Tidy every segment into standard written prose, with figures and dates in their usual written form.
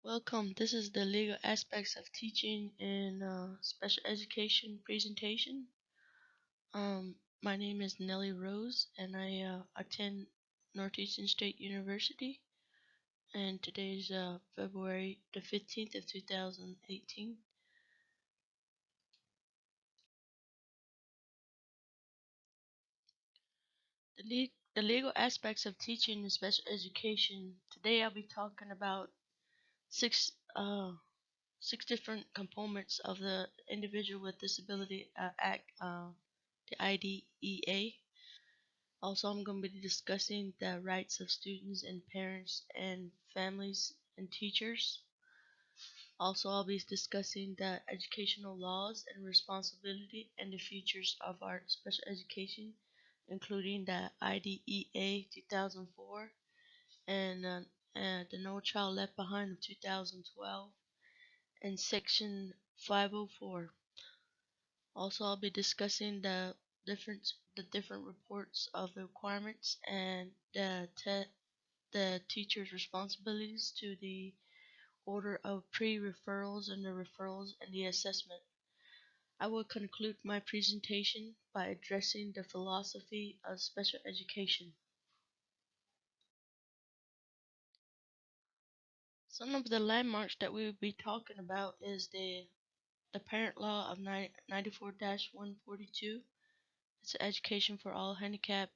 Welcome. This is the legal aspects of teaching in special education presentation. My name is Nellie Rose, and I attend Northeastern State University. And today is February the 15th of 2018. The legal aspects of teaching in special education. Today I'll be talking about six uh, six different components of the Individual with Disability Act, the IDEA. Also, I'm going to be discussing the rights of students and parents and families and teachers. Also, I'll be discussing the educational laws and responsibility and the futures of our special education, including the IDEA 2004 and the No Child Left Behind of 2012 and Section 504. Also, I'll be discussing the different reports of the requirements and the teacher's responsibilities to the order of pre-referrals and the referrals and the assessment. I will conclude my presentation by addressing the philosophy of special education. Some of the landmarks that we will be talking about is the parent law of 94-142. It's the Education for All Handicapped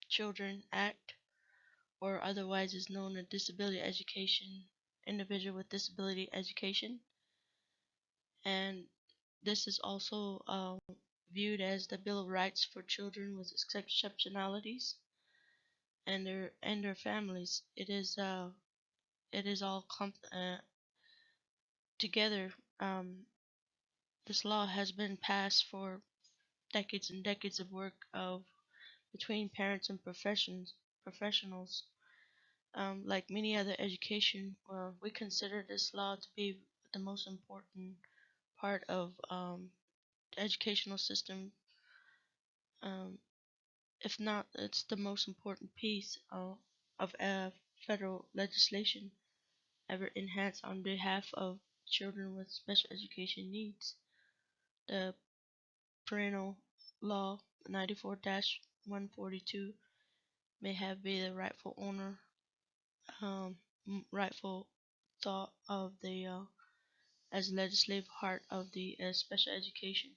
Children Act, or otherwise is known as Disability Education, Individual with Disability Education. And this is also viewed as the Bill of Rights for children with exceptionalities and their families. It is all together. Um, this law has been passed for decades and decades of work of between parents and professionals. Like many other education, we consider this law to be the most important part of the educational system. Um, if not, it's the most important piece of federal legislation ever enhanced on behalf of children with special education needs. The parental law 94-142 may have been the rightful owner, um, rightful thought of the as legislative heart of the special education.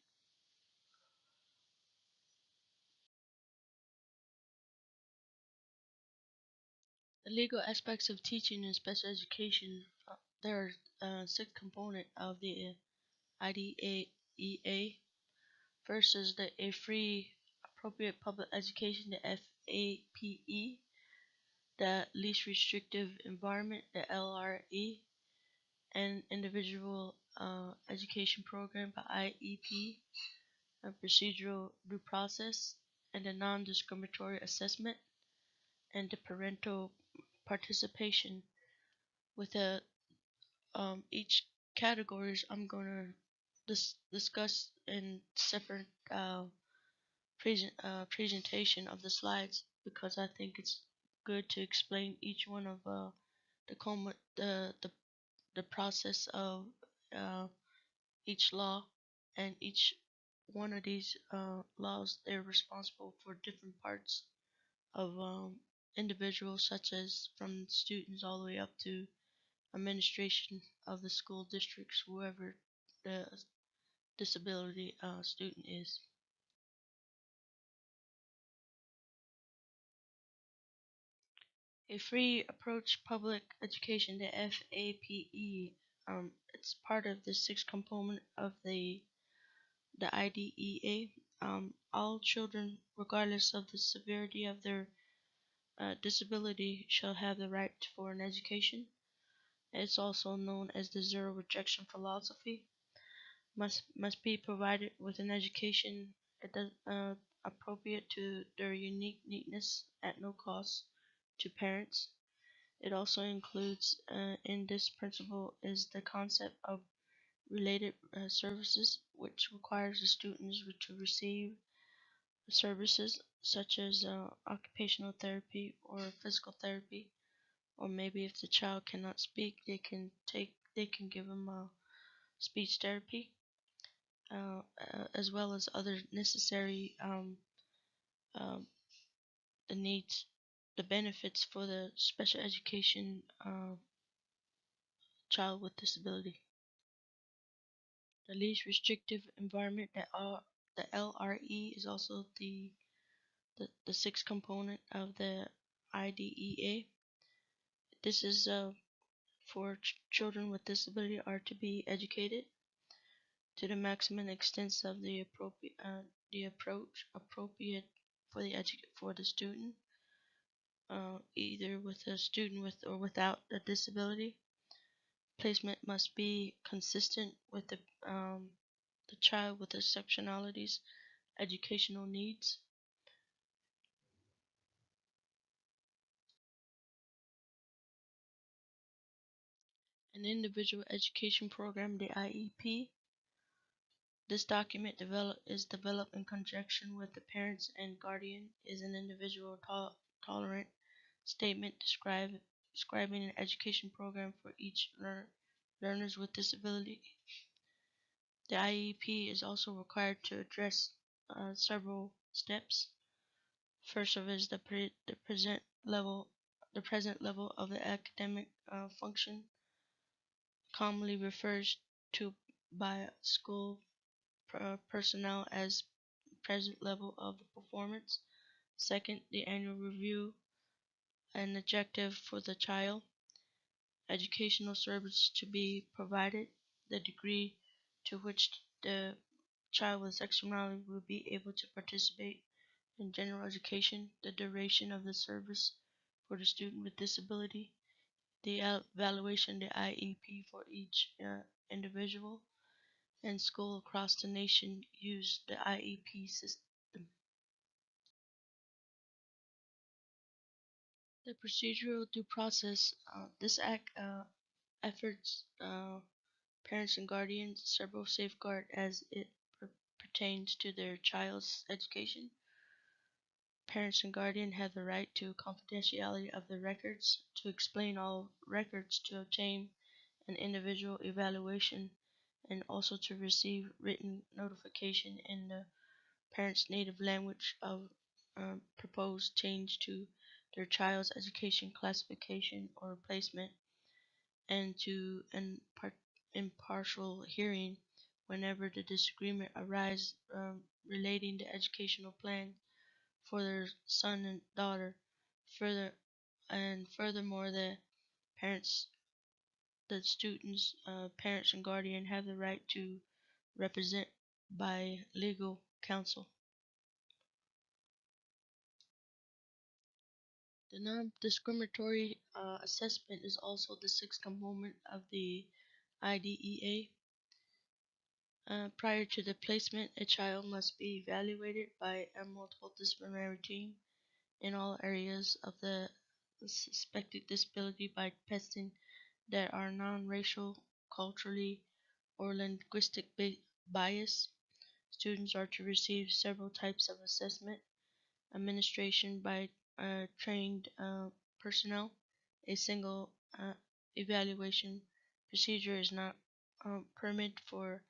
The legal aspects of teaching in special education. There are six components of the IDEA. First is the a free, appropriate public education, the FAPE, the least restrictive environment, the LRE, and individual education program, the IEP, a procedural due process, and the non-discriminatory assessment, and the parental participation. With each categories, I'm gonna discuss in separate presentation of the slides because I think it's good to explain each one of the com the process of uh, each law, and each one of these laws, they're responsible for different parts of individuals, such as from students all the way up to administration of the school districts, whoever the disability student is. A free approach public education, the FAPE, it's part of the sixth component of the IDEA. All children, regardless of the severity of their disability, shall have the right for an education. It's also known as the zero rejection philosophy. Must be provided with an education appropriate to their unique needs at no cost to parents. It also includes in this principle is the concept of related services, which requires the students to receive services such as occupational therapy or physical therapy, or maybe if the child cannot speak, they can give them speech therapy, as well as other necessary um, the needs, the benefits for the special education child with disability. The least restrictive environment, the LRE, is also the sixth component of the IDEA. This is for children with disability are to be educated to the maximum extent of the approach appropriate for for the student, either with a student with or without a disability. Placement must be consistent with the child with exceptionalities, educational needs. An individual education program, the IEP. This document is developed in conjunction with the parents and guardian, is an individual tolerant statement describing an education program for each learners with disability. The IEP is also required to address several steps. First of is the present level of the academic function, commonly refers to by school personnel as present level of the performance. Second, the annual review, an objective for the child, educational service to be provided, the degree to which the child with sexuality will be able to participate in general education, the duration of the service for the student with disability, the evaluation, the IEP for each individual, and school across the nation use the IEP system. The procedural due process, this act efforts parents and guardians several safeguard as it pertains to their child's education. Parents and guardian have the right to confidentiality of the records, to explain all records, to obtain an individual evaluation, and also to receive written notification in the parent's native language of proposed change to their child's education classification or placement, and to an impartial hearing whenever the disagreement arises relating the educational plan for their son and daughter. Further furthermore, parents, the students, parents and guardian have the right to represent by legal counsel. The non-discriminatory assessment is also the sixth component of the IDEA. Prior to the placement, a child must be evaluated by a multiple disciplinary team in all areas of the suspected disability by testing that are non-racial, culturally, or linguistic bias. Students are to receive several types of assessment administration by trained personnel. A single evaluation procedure is not permitted for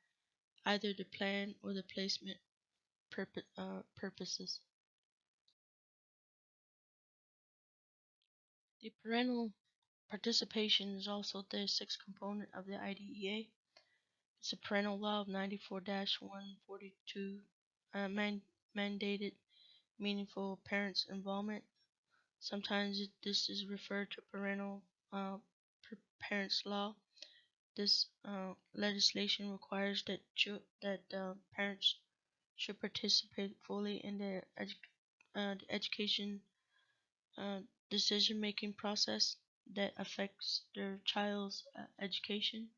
either the plan or the placement purposes. The parental participation is also the sixth component of the IDEA. It's a parental law of 94-142 mandated meaningful parents' involvement. Sometimes this is referred to parental parents' law. This legislation requires that parents should participate fully in the education uh, decision-making process that affects their child's education.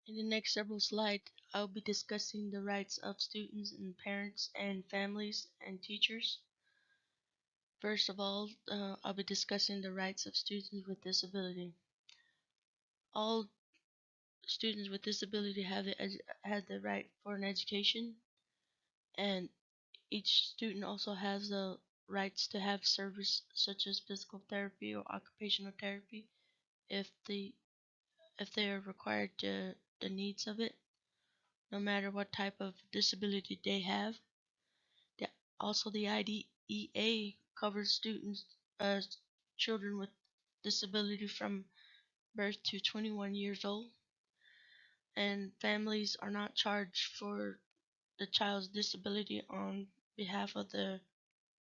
In the next several slides, I'll be discussing the rights of students and parents and families and teachers. First of all, I'll be discussing the rights of students with disability. All students with disability have the right for an education, and each student also has the rights to have service such as physical therapy or occupational therapy if they are required to the needs of it, no matter what type of disability they have. The, Also, the IDEA covers students, uh, children with disability from birth to 21 years old, and families are not charged for the child's disability on behalf of the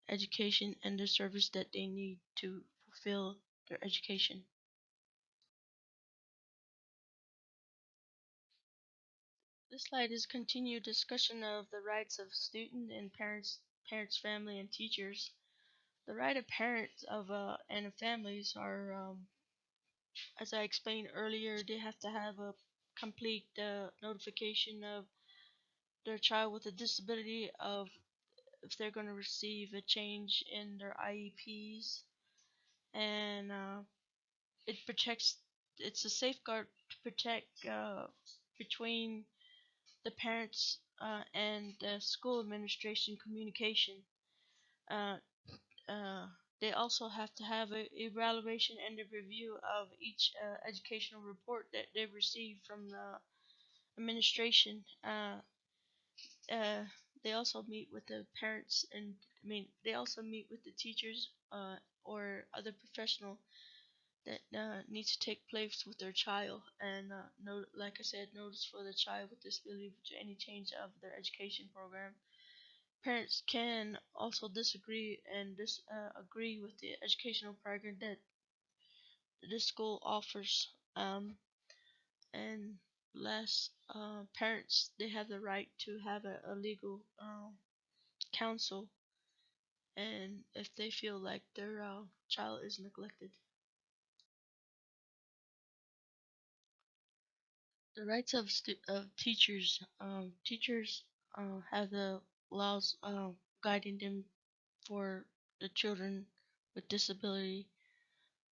education and the service that they need to fulfill their education. This slide is continued discussion of the rights of student and parents, family, and teachers. The right of parents of and of families are, as I explained earlier, they have to have a complete notification of their child with a disability of if they're going to receive a change in their IEPs, and it protects. It's a safeguard to protect between the parents and the school administration communication. Uh, uh, they also have to have a evaluation and a review of each educational report that they receive from the administration. Uh, they also meet with the parents, and they also meet with the teachers or other professional that needs to take place with their child, and like I said, notice for the child with disability to any change of their education program. Parents can also disagree and agree with the educational program that this school offers. And last, parents they have the right to have a legal counsel, and if they feel like their child is neglected. The rights of teachers. Teachers have the laws guiding them for the children with disability.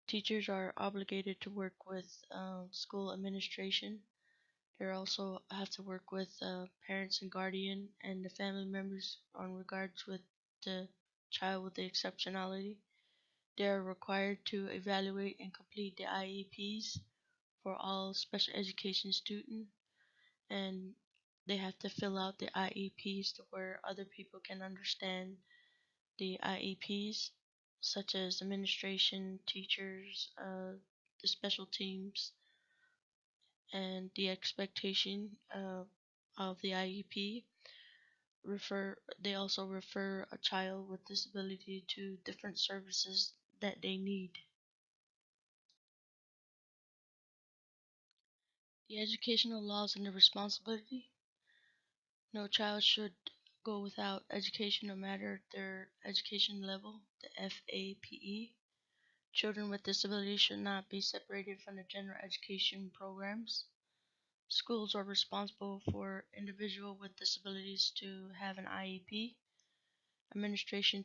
Teachers are obligated to work with school administration. They also have to work with parents and guardian and the family members on regards with the child with the exceptionality. They are required to evaluate and complete the IEPs for all special education students, and they have to fill out the IEPs to where other people can understand the IEPs, such as administration, teachers, the special teams, and the expectation of the IEP. They also refer a child with disability to different services that they need. The educational laws and the responsibility. No child should go without education no matter their education level, the FAPE. Children with disabilities should not be separated from the general education programs. Schools are responsible for individuals with disabilities to have an IEP. Administration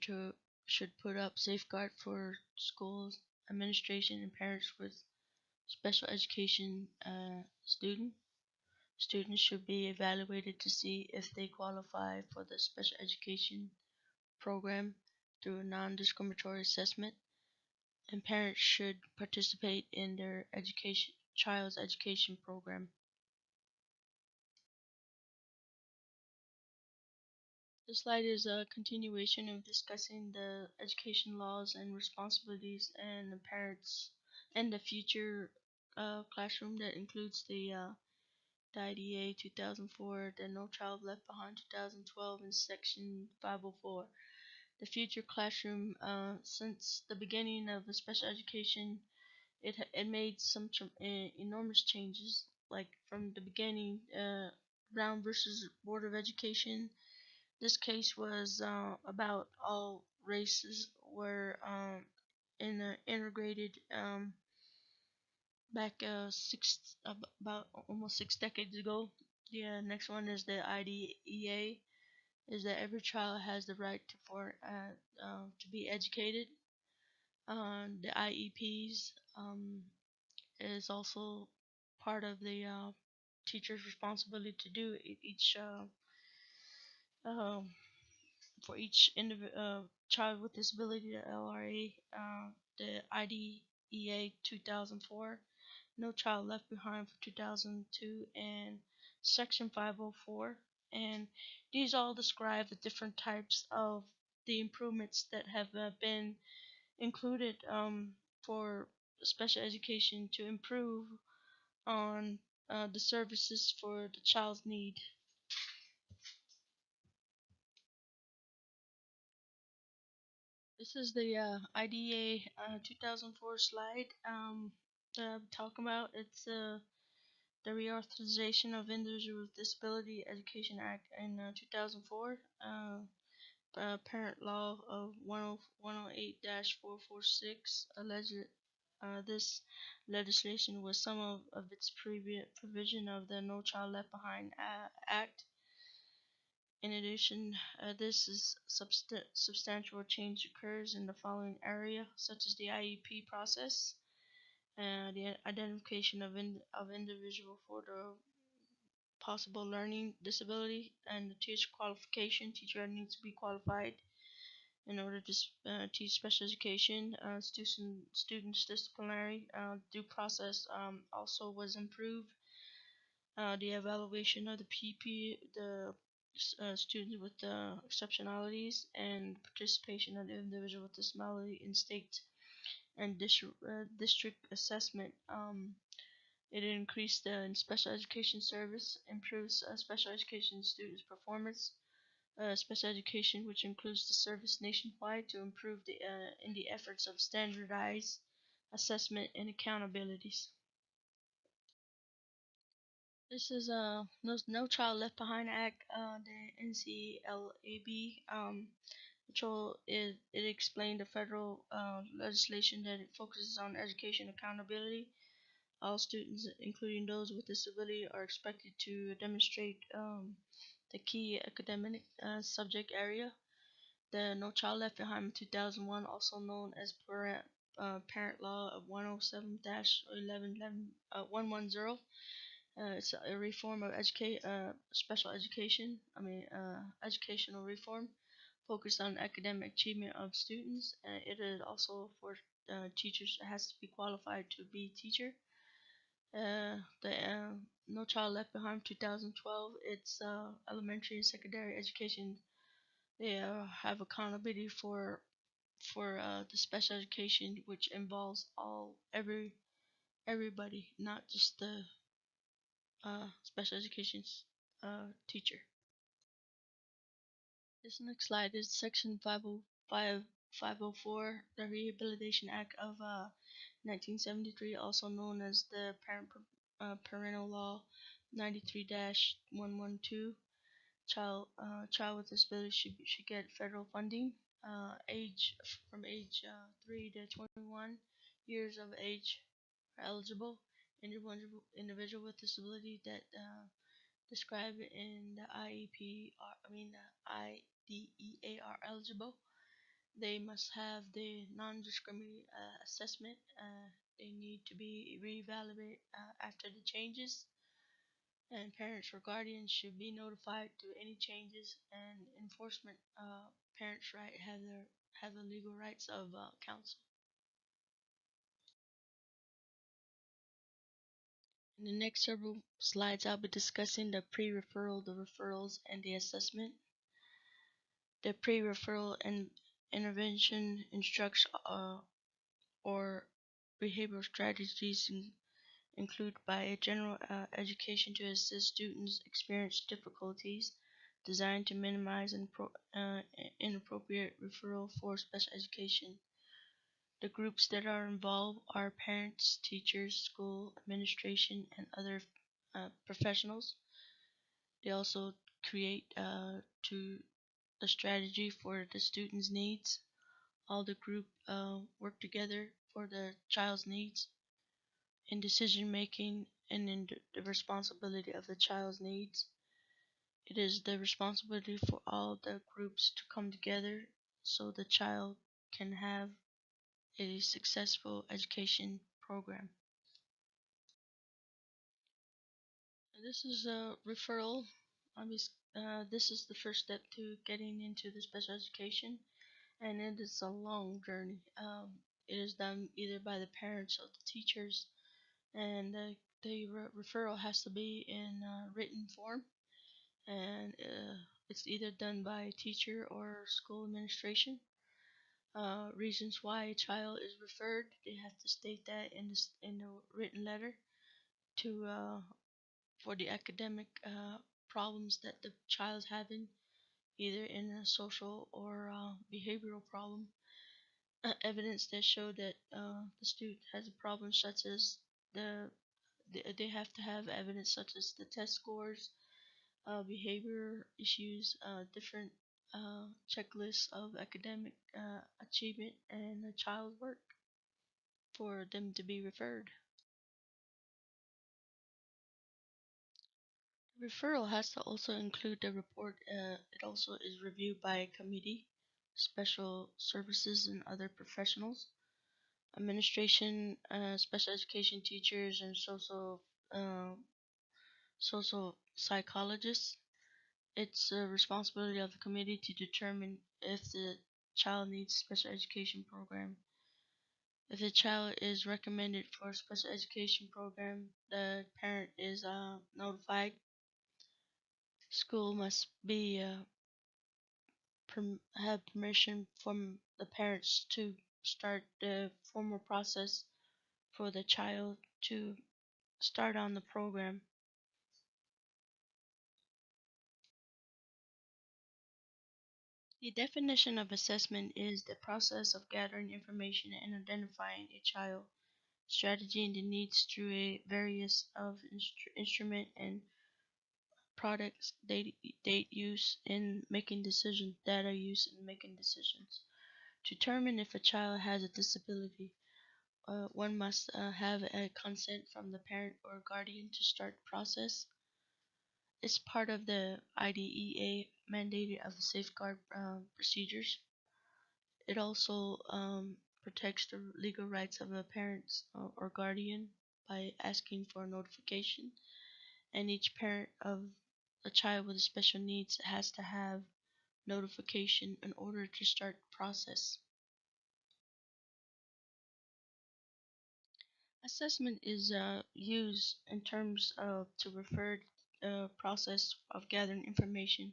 should put up safeguard for schools, administration, and parents with special education students. Students should be evaluated to see if they qualify for the special education program through a non-discriminatory assessment, and parents should participate in their child's education program. This slide is a continuation of discussing the education laws and responsibilities and the parents and the future classroom that includes the IDA 2004, the No Child Left Behind 2012, and Section 504. The future classroom, since the beginning of the special education, it made some enormous changes. Like from the beginning, Brown versus Board of Education. This case was about all races were integrated back about almost 6 decades ago. The next one is the IDEA, is that every child has the right to be educated. The IEPs is also part of the teacher's responsibility to do each um, for each Child with Disability, the LRA, the IDEA 2004, No Child Left Behind for 2002, and Section 504. And these all describe the different types of the improvements that have been included for special education to improve on the services for the child's need. This is the IDA 2004 slide that I'm talking about. It's the Reauthorization of Individuals with Disability Education Act in 2004. Parent Law of 108-446 alleged this legislation was some of its previous provision of the No Child Left Behind Act. In addition, this is substantial change occurs in the following area, such as the IEP process, the identification of individual for the possible learning disability, and the teacher qualification. Teacher needs to be qualified in order to teach special education. Students disciplinary due process also was improved. The evaluation of the the students with exceptionalities, and participation of the individual with disability in state and district assessment. It increased the special education service, improves special education students' performance. Special education, which includes the service nationwide to improve in the efforts of standardized assessment and accountabilities. This is No Child Left Behind Act, the NCLAB, which it explained the federal legislation that it focuses on education accountability. All students, including those with disability, are expected to demonstrate the key academic subject area. The No Child Left Behind 2001, also known as Parent Law of 107-11-110. It's a reform of special education. Educational reform focused on academic achievement of students. It is also for teachers has to be qualified to be teacher. The No Child Left Behind 2012. It's elementary and secondary education. They have accountability for the special education, which involves everybody, not just the special education teacher. This next slide is Section 505, 504, the Rehabilitation Act of 1973, also known as the Parental Law 93-112. Child with disability should get federal funding. Age from age 3 to 21 years of age are eligible. Individual with disability that described in the IEP, the IDEA are eligible. They must have the non-discriminating assessment. They need to be reevaluated after the changes, and parents or guardians should be notified to any changes and enforcement. Parents have the legal rights of counsel. In the next several slides, I'll be discussing the pre-referral, the referrals, and the assessment. The pre-referral and intervention instructs or behavioral strategies include by a general education to assist students experience difficulties, designed to minimize inappropriate referral for special education. The groups that are involved are parents, teachers, school administration, and other professionals. They also create to a strategy for the student's needs. All the group work together for the child's needs in decision making and in the responsibility of the child's needs. It is the responsibility for all the groups to come together so the child can have a successful education program. This is a referral. This is the first step to getting into the special education. and it is a long journey. It is done either by the parents or the teachers, and the referral has to be in written form, and it's either done by a teacher or school administration. Reasons why a child is referred, they have to state that in the written letter to for the academic problems that the child is having, either in a social or behavioral problem. Evidence that show that the student has a problem, such as the they have to have evidence such as the test scores, behavior issues, different checklists of academic achievement and child work for them to be referred. Referral has to also include the report. It also is reviewed by a committee, special services, and other professionals, administration, special education teachers, and uh, social psychologists. It's a responsibility of the committee to determine if the child needs special education program. If the child is recommended for a special education program, the parent is notified. School must be have permission from the parents to start the formal process for the child to start on the program. The definition of assessment is the process of gathering information and identifying a child strategy and the needs through a various of instrument and products date use in making decisions, data use in making decisions. To determine if a child has a disability, one must have a consent from the parent or guardian to start the process. It's part of the IDEA mandated of the safeguard procedures. It also protects the legal rights of a parent or guardian by asking for notification, and each parent of a child with special needs has to have notification in order to start the process. Assessment is used in terms of to refer the process of gathering information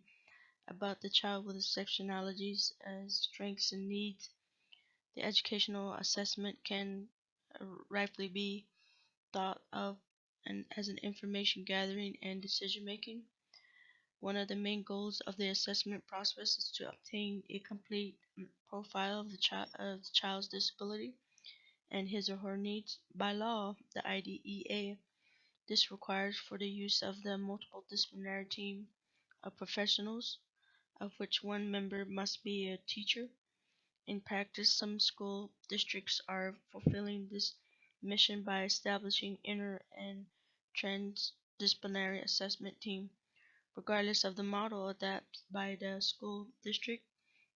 about the child with exceptionalities as strengths and needs. The educational assessment can rightfully be thought of as an information gathering and decision making. One of the main goals of the assessment process is to obtain a complete profile of of the child's disability and his or her needs. By law, the IDEA, this requires for the use of the multiple disciplinary team of professionals, of which one member must be a teacher. In practice, some school districts are fulfilling this mission by establishing inter and transdisciplinary assessment team. Regardless of the model adopted by the school district,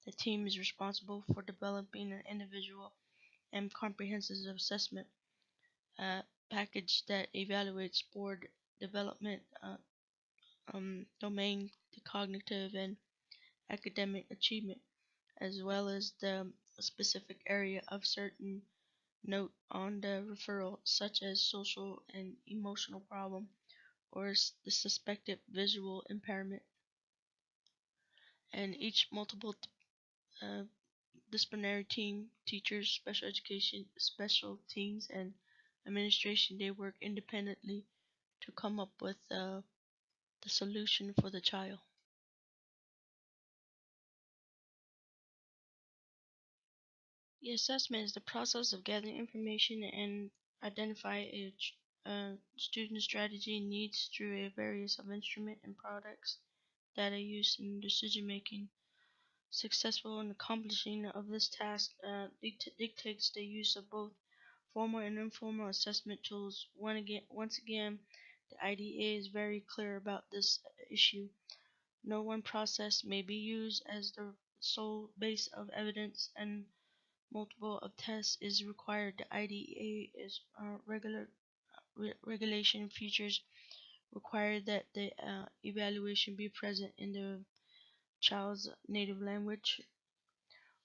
the team is responsible for developing an individual and comprehensive assessment package that evaluates board development domain, the cognitive and academic achievement, as well as the specific area of certain note on the referral, such as social and emotional problem or the suspected visual impairment. And each multiple uh, disciplinary team, teachers, special education, special teams, and administration, they work independently to come up with the solution for the child. The assessment is the process of gathering information and identify a student strategy and needs through a various of instrument and products that are used in decision making. Successful in accomplishing of this task dictates the use of both formal and informal assessment tools. Once again, the IDA is very clear about this issue. No one process may be used as the sole base of evidence, and multiple of tests is required. The IDA is regulation features require that the evaluation be present in the child's native language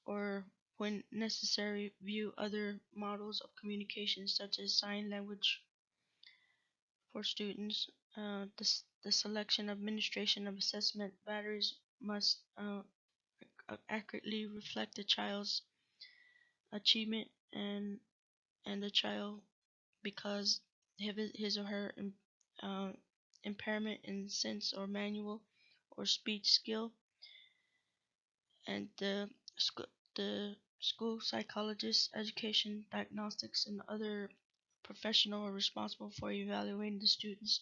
or when necessary, view other models of communication such as sign language for students. The selection administration of assessment batteries must accurately reflect the child's achievement and the child because his or her uh, impairment in sense or manual or speech skill, and the school psychologists, education diagnostics, and other professional are responsible for evaluating the students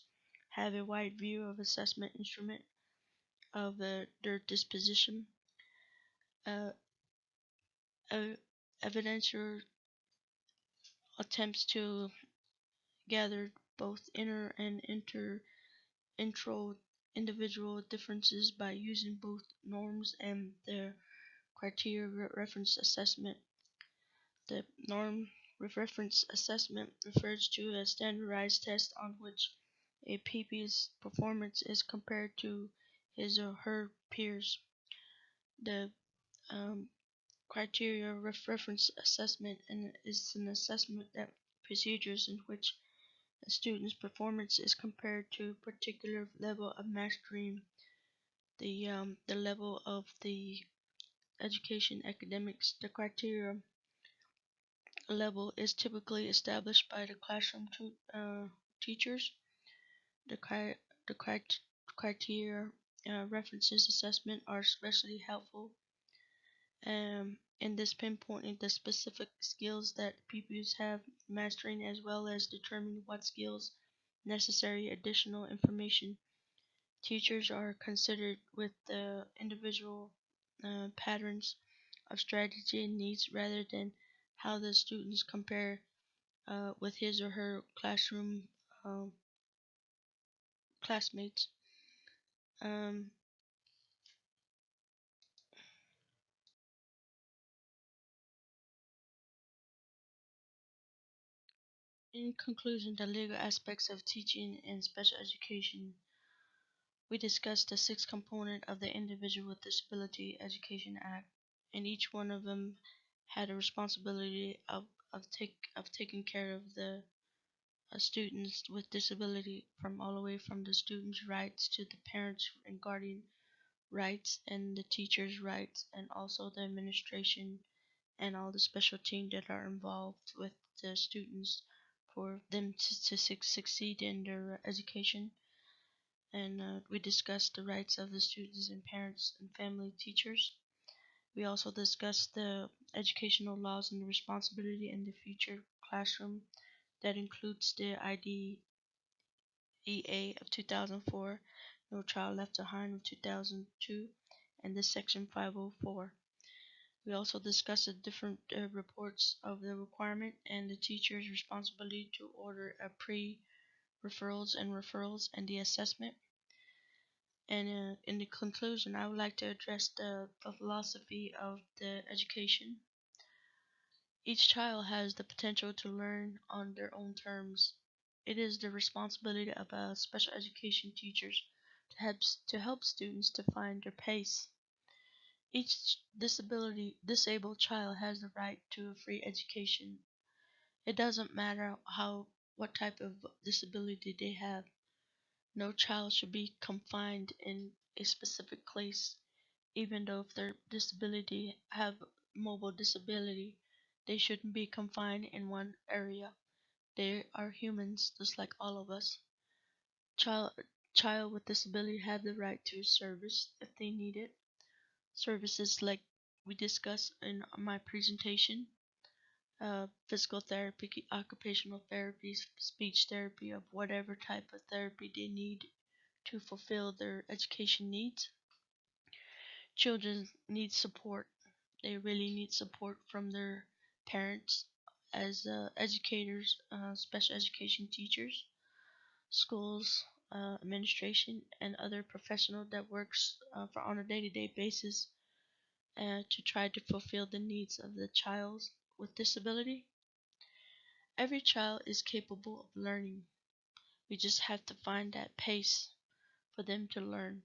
have a wide view of assessment instrument of their disposition. Uh, uh, Evidential attempts to gather both inner and intro individual differences by using both norms and their criteria reference assessment. The norm reference assessment refers to a standardized test on which a pupil's performance is compared to his or her peers. The um, criteria reference assessment is an assessment that procedures in which a student's performance is compared to a particular level of mastery. The level of the education academics. The criteria level is typically established by the classroom teachers. The, cri- the criteria references assessment are especially helpful in this pinpointing the specific skills that pupils have mastering as well as determining what skills necessary additional information. Teachers are considered with the individual patterns of strategy and needs rather than how the students compare with his or her classroom um, classmates. Um, in conclusion, the legal aspects of teaching in special education, we discussed the six components of the Individual with Disability Education Act, and each one of them had a responsibility of taking care of the students with disability, from all the way from the students' rights to the parents and guardian rights and the teachers' rights, and also the administration and all the special teams that are involved with the students for them to succeed in their education. And we discussed the rights of the students and parents and family teachers. We also discussed the educational laws and the responsibility in the future classroom that includes the IDEA of 2004, No Child Left Behind of 2002, and the Section 504. We also discussed the different reports of the requirement and the teacher's responsibility to order a pre-referrals and referrals and the assessment. And in the conclusion, I would like to address the philosophy of the education. Each child has the potential to learn on their own terms. It is the responsibility of special education teachers to help students to find their pace. Each disabled child has the right to a free education. It doesn't matter what type of disability they have. No child should be confined in a specific place, even though if their disability have mobile disability, they shouldn't be confined in one area. They are humans just like all of us. Child child with disability have the right to service if they need it. Services like we discussed in my presentation, physical therapy, occupational therapy, speech therapy, of whatever type of therapy they need to fulfill their education needs. Children need support. They really need support from their parents as educators, special education teachers, schools, administration, and other professional that works on a day-to-day basis to try to fulfill the needs of the child with disability. Every child is capable of learning. We just have to find that pace for them to learn.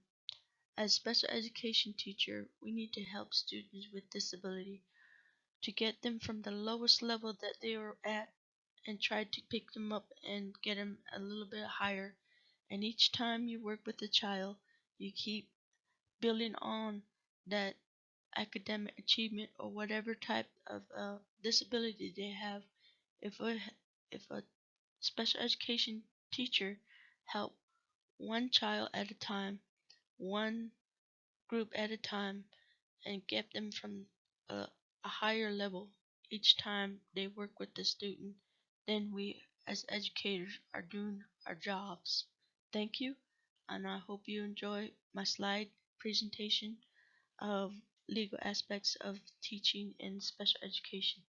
As special education teacher, we need to help students with disability to get them from the lowest level that they were at and try to pick them up and get them a little bit higher. And each time you work with a child, you keep building on that academic achievement or whatever type of disability they have. If a if a special education teacher help one child at a time, one group at a time, and get them from a higher level each time they work with the student, then we as educators are doing our jobs. Thank you, and I hope you enjoy my slide presentation of legal aspects of teaching in special education.